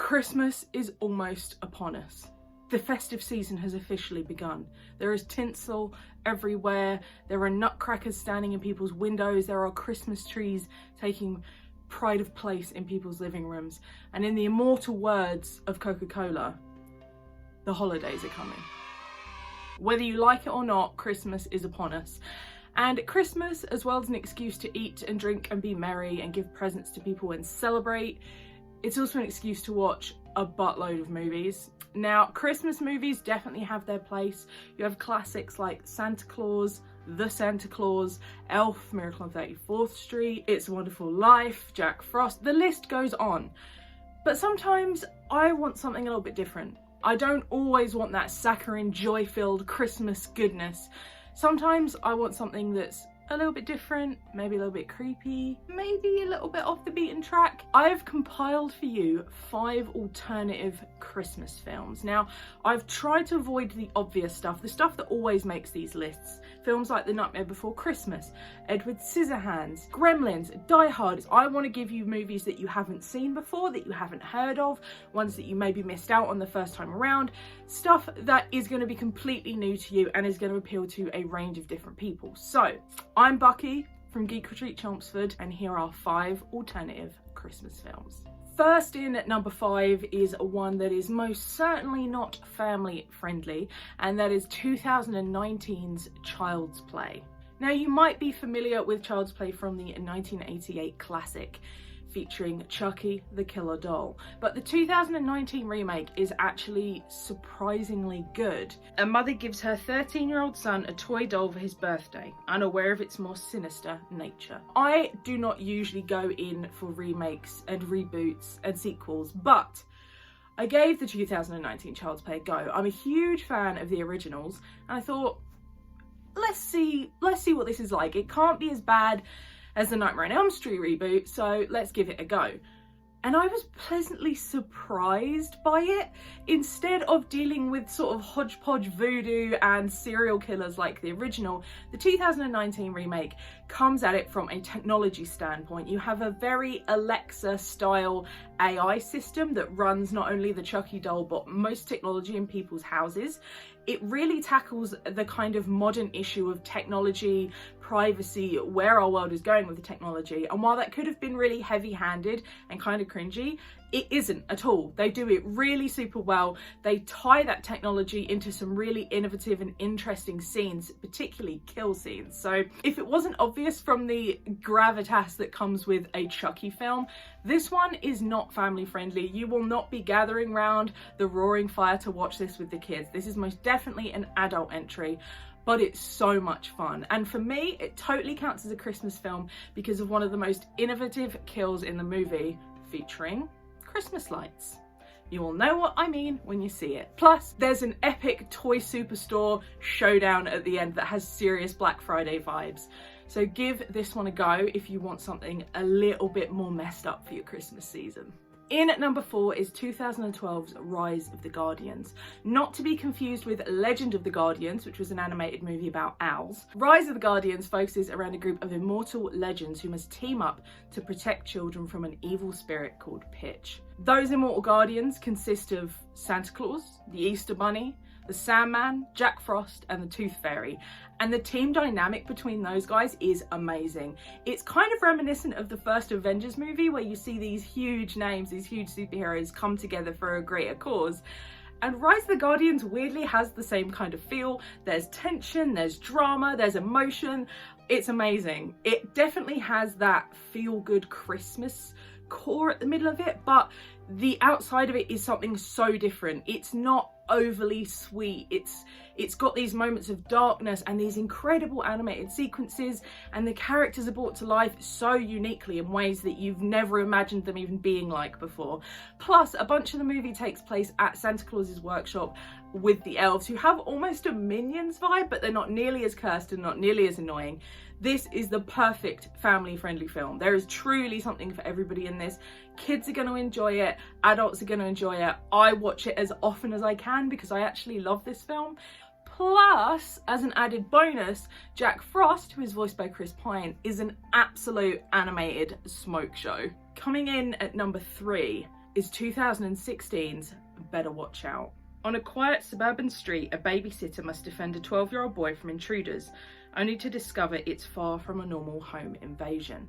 Christmas is almost upon us. The festive season has officially begun. There is tinsel everywhere. There are nutcrackers standing in people's windows. There are Christmas trees taking pride of place in people's living rooms. And in the immortal words of Coca-Cola, the holidays are coming. Whether you like it or not, Christmas is upon us. And Christmas, as well as an excuse to eat and drink and be merry and give presents to people and celebrate, it's also an excuse to watch a buttload of movies. Now, Christmas movies definitely have their place. You have classics like Santa Claus, The Santa Claus, Elf, Miracle on 34th Street, It's a Wonderful Life, Jack Frost, the list goes on. But sometimes I want something a little bit different. I don't always want that saccharine, joy-filled Christmas goodness. Sometimes I want something that's a little bit different, maybe a little bit creepy, maybe a little bit off the beaten track. I've compiled for you 5 alternative Christmas films. Now, I've tried to avoid the obvious stuff, the stuff that always makes these lists. Films like The Nightmare Before Christmas, Edward Scissorhands, Gremlins, Die Hard. I want to give you movies that you haven't seen before, that you haven't heard of, ones that you maybe missed out on the first time around, stuff that is going to be completely new to you and is going to appeal to a range of different people. So, I'm Bucky from Geek Retreat Chelmsford, and here are 5 alternative Christmas films. First in at number 5 is one that is most certainly not family friendly, and that is 2019's Child's Play. Now, you might be familiar with Child's Play from the 1988 classic featuring Chucky the Killer Doll, but the 2019 remake is actually surprisingly good. A mother gives her 13-year-old son a toy doll for his birthday, unaware of its more sinister nature. I do not usually go in for remakes and reboots and sequels, but I gave the 2019 Child's Play a go. I'm a huge fan of the originals, and I thought, let's see what this is like. It can't be as bad as the Nightmare on Elm Street reboot, so let's give it a go. And I was pleasantly surprised by it. Instead of dealing with sort of hodgepodge voodoo and serial killers like the original, the 2019 remake comes at it from a technology standpoint. You have a very Alexa style AI system that runs not only the Chucky doll, but most technology in people's houses. It really tackles the kind of modern issue of technology, privacy, where our world is going with the technology. And while that could have been really heavy-handed and kind of cringy, it isn't at all. They do it really super well. They tie that technology into some really innovative and interesting scenes, particularly kill scenes. So if it wasn't obvious from the gravitas that comes with a Chucky film, this one is not family friendly. You will not be gathering around the roaring fire to watch this with the kids. This is most definitely an adult entry, but it's so much fun. And for me, it totally counts as a Christmas film because of one of the most innovative kills in the movie, featuring Christmas lights. You will know what I mean when you see it. Plus, there's an epic toy superstore showdown at the end that has serious Black Friday vibes. So give this one a go if you want something a little bit more messed up for your Christmas season. In at number 4 is 2012's Rise of the Guardians. Not to be confused with Legend of the Guardians, which was an animated movie about owls. Rise of the Guardians focuses around a group of immortal legends who must team up to protect children from an evil spirit called Pitch. Those immortal guardians consist of Santa Claus, the Easter Bunny, the Sandman, Jack Frost, and the Tooth Fairy. And the team dynamic between those guys is amazing. It's kind of reminiscent of the first Avengers movie where you see these huge names, these huge superheroes come together for a greater cause. And Rise of the Guardians weirdly has the same kind of feel. There's tension, there's drama, there's emotion. It's amazing. It definitely has that feel-good Christmas core at the middle of it, but the outside of it is something so different. It's not overly sweet. It's got these moments of darkness and these incredible animated sequences, and the characters are brought to life so uniquely in ways that you've never imagined them even being like before. Plus, a bunch of the movie takes place at Santa Claus's workshop with the elves, who have almost a Minions vibe, but they're not nearly as cursed and not nearly as annoying. This is the perfect family-friendly film. There is truly something for everybody in this. Kids are going to enjoy it, adults are going to enjoy it. I watch it as often as I can because I actually love this film. Plus, as an added bonus, Jack Frost, who is voiced by Chris Pine, is an absolute animated smoke show. Coming in at number 3, is 2016's Better Watch Out. On a quiet suburban street, a babysitter must defend a 12-year-old boy from intruders, only to discover it's far from a normal home invasion.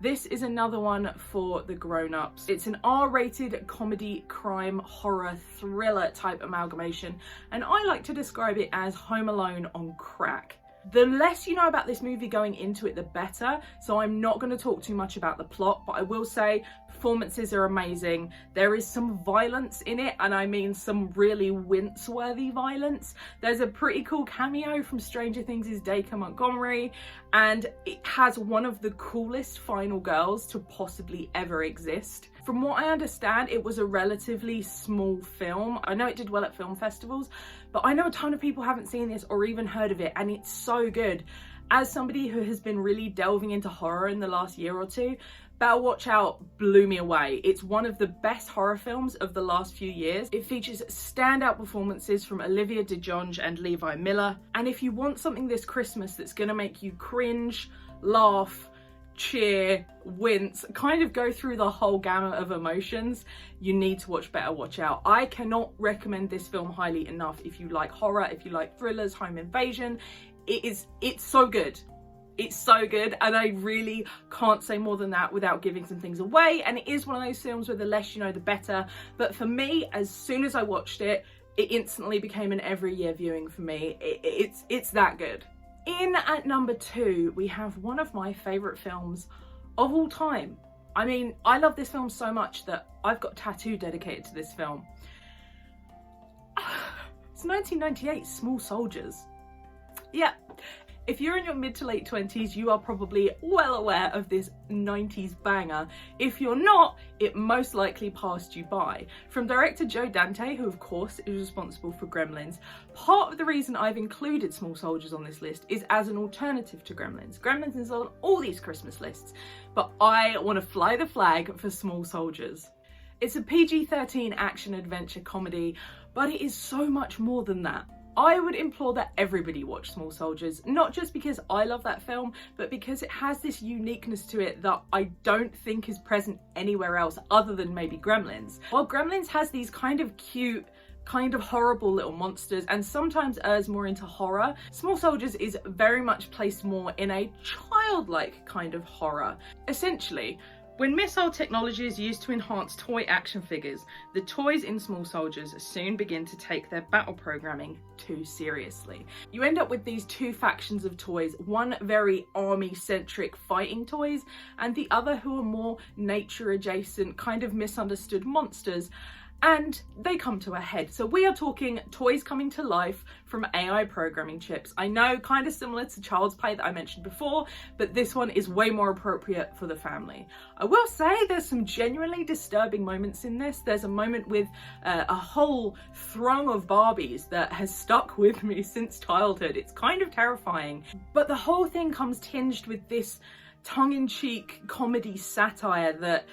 This is another one for the grown-ups. It's an R-rated comedy, crime, horror, thriller type amalgamation, and I like to describe it as Home Alone on crack. The less you know about this movie going into it, the better, so I'm not going to talk too much about the plot, but I will say performances are amazing. There is some violence in it, and I mean some really wince-worthy violence. There's a pretty cool cameo from Stranger Things' 𝘸𝘩𝘳𝘕 Montgomery, and it has one of the coolest final girls to possibly ever exist. From what I understand, it was a relatively small film. I know it did well at film festivals, but I know a ton of people haven't seen this or even heard of it, and it's so good. As somebody who has been really delving into horror in the last year or two, Better Watch Out blew me away. It's one of the best horror films of the last few years. It features standout performances from Olivia de-Jonge and Levi Miller. And if you want something this Christmas that's gonna make you cringe, laugh, cheer, wince, kind of go through the whole gamut of emotions, you need to watch Better Watch Out. I cannot recommend this film highly enough. If you like horror, if you like thrillers, home invasion, it's so good. It's so good, and I really can't say more than that without giving some things away. And it is one of those films where the less you know, the better. But for me, as soon as I watched it, it instantly became an every year viewing for me. It's that good. In at number 2, we have one of my favourite films of all time. I mean, I love this film so much that I've got a tattoo dedicated to this film. It's 1998's Small Soldiers. Yeah. If you're in your mid to late 20s, you are probably well aware of this 90s banger. If you're not, it most likely passed you by. From director Joe Dante, who of course is responsible for Gremlins, part of the reason I've included Small Soldiers on this list is as an alternative to Gremlins. Gremlins is on all these Christmas lists, but I want to fly the flag for Small Soldiers. It's a PG-13 action adventure comedy, but it is so much more than that. I would implore that everybody watch Small Soldiers, not just because I love that film, but because it has this uniqueness to it that I don't think is present anywhere else other than maybe Gremlins. While Gremlins has these kind of cute, kind of horrible little monsters and sometimes errs more into horror, Small Soldiers is very much placed more in a childlike kind of horror. Essentially, when missile technology is used to enhance toy action figures, the toys in Small Soldiers soon begin to take their battle programming too seriously. You end up with these two factions of toys, one very army-centric fighting toys, and the other who are more nature-adjacent, kind of misunderstood monsters. And they come to a head. So we are talking toys coming to life from AI programming chips. I know, kind of similar to Child's Play that I mentioned before, but this one is way more appropriate for the family. I will say there's some genuinely disturbing moments in this. There's a moment with a whole throng of Barbies that has stuck with me since childhood. It's kind of terrifying, but the whole thing comes tinged with this tongue-in-cheek comedy satire that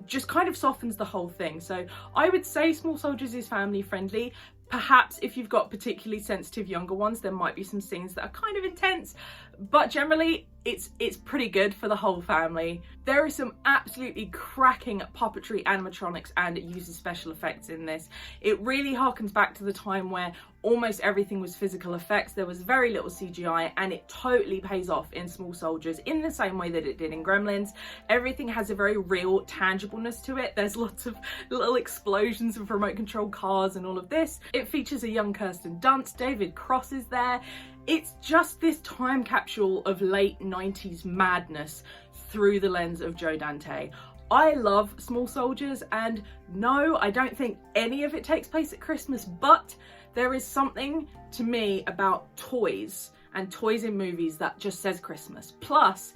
just kind of softens the whole thing. So I would say Small Soldiers is family friendly. Perhaps if you've got particularly sensitive younger ones, there might be some scenes that are kind of intense, but generally it's pretty good for the whole family. There is some absolutely cracking puppetry, animatronics, and it uses special effects in this. It really harkens back to the time where almost everything was physical effects. There was very little CGI, and it totally pays off in Small Soldiers in the same way that it did in Gremlins. Everything has a very real tangibleness to it. There's lots of little explosions of remote control cars and all of this. It features a young Kirsten Dunst. David Cross is there. It's just this time capsule of late 90s madness through the lens of Joe Dante. I love Small Soldiers, and no, I don't think any of it takes place at Christmas, but there is something to me about toys and toys in movies that just says Christmas. Plus,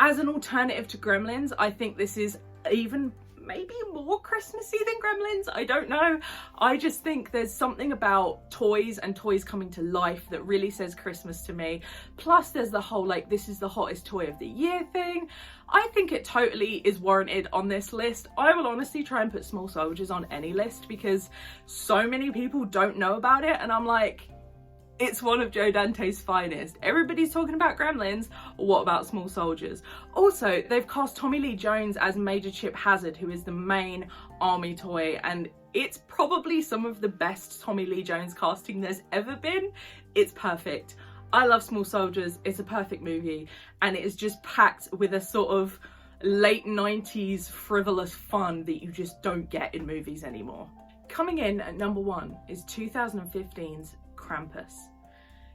as an alternative to Gremlins, I think this is even maybe more Christmassy than Gremlins. I don't know. I just think there's something about toys and toys coming to life that really says Christmas to me. Plus there's the whole like, this is the hottest toy of the year thing. I think it totally is warranted on this list. I will honestly try and put Small Soldiers on any list because so many people don't know about it, and I'm like, It's one of Joe Dante's finest. Everybody's talking about Gremlins. What about Small Soldiers? Also, they've cast Tommy Lee Jones as Major Chip Hazard, who is the main army toy, and it's probably some of the best Tommy Lee Jones casting there's ever been. It's perfect. I love Small Soldiers. It's a perfect movie, and it is just packed with a sort of late 90s frivolous fun that you just don't get in movies anymore. Coming in at number 1 is 2015's Krampus.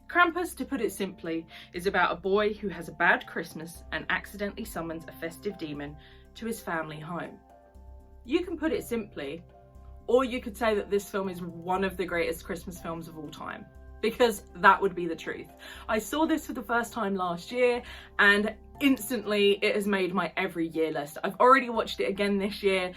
Krampus, to put it simply, is about a boy who has a bad Christmas and accidentally summons a festive demon to his family home. You can put it simply, or you could say that this film is one of the greatest Christmas films of all time, because that would be the truth. I saw this for the first time last year and instantly it has made my every year list. I've already watched it again this year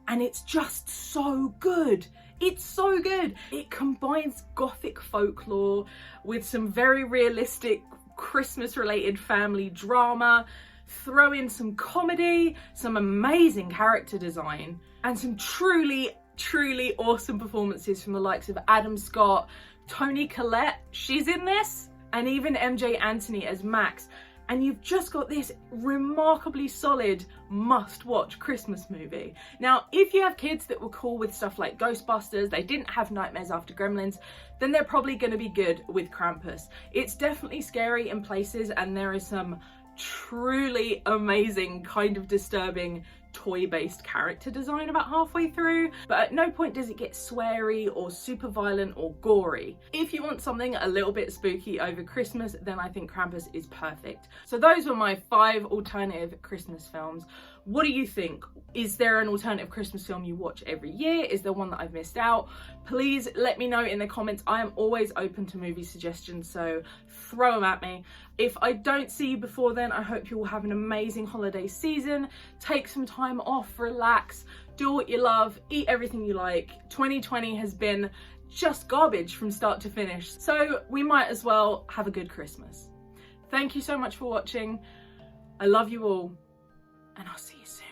and it's just so good. It's so good. It combines gothic folklore with some very realistic Christmas related family drama, throw in some comedy, some amazing character design, and some truly awesome performances from the likes of Adam Scott, Toni Collette, she's in this, and even MJ Anthony as Max. And you've just got this remarkably solid must-watch Christmas movie. Now, if you have kids that were cool with stuff like Ghostbusters, they didn't have nightmares after Gremlins, then they're probably going to be good with Krampus. It's definitely scary in places, and there is some truly amazing, kind of disturbing toy-based character design about halfway through, but at no point does it get sweary or super violent or gory. If you want something a little bit spooky over Christmas, then I think Krampus is perfect. So those were my 5 alternative Christmas films. What do you think? Is there an alternative Christmas film you watch every year? Is there one that I've missed out? Please let me know in the comments. I am always open to movie suggestions, so throw them at me. If I don't see you before then, I hope you will have an amazing holiday season. Take some time off, relax, do what you love, eat everything you like. 2020 has been just garbage from start to finish, so we might as well have a good Christmas. Thank you so much for watching. I love you all, and I'll see you soon.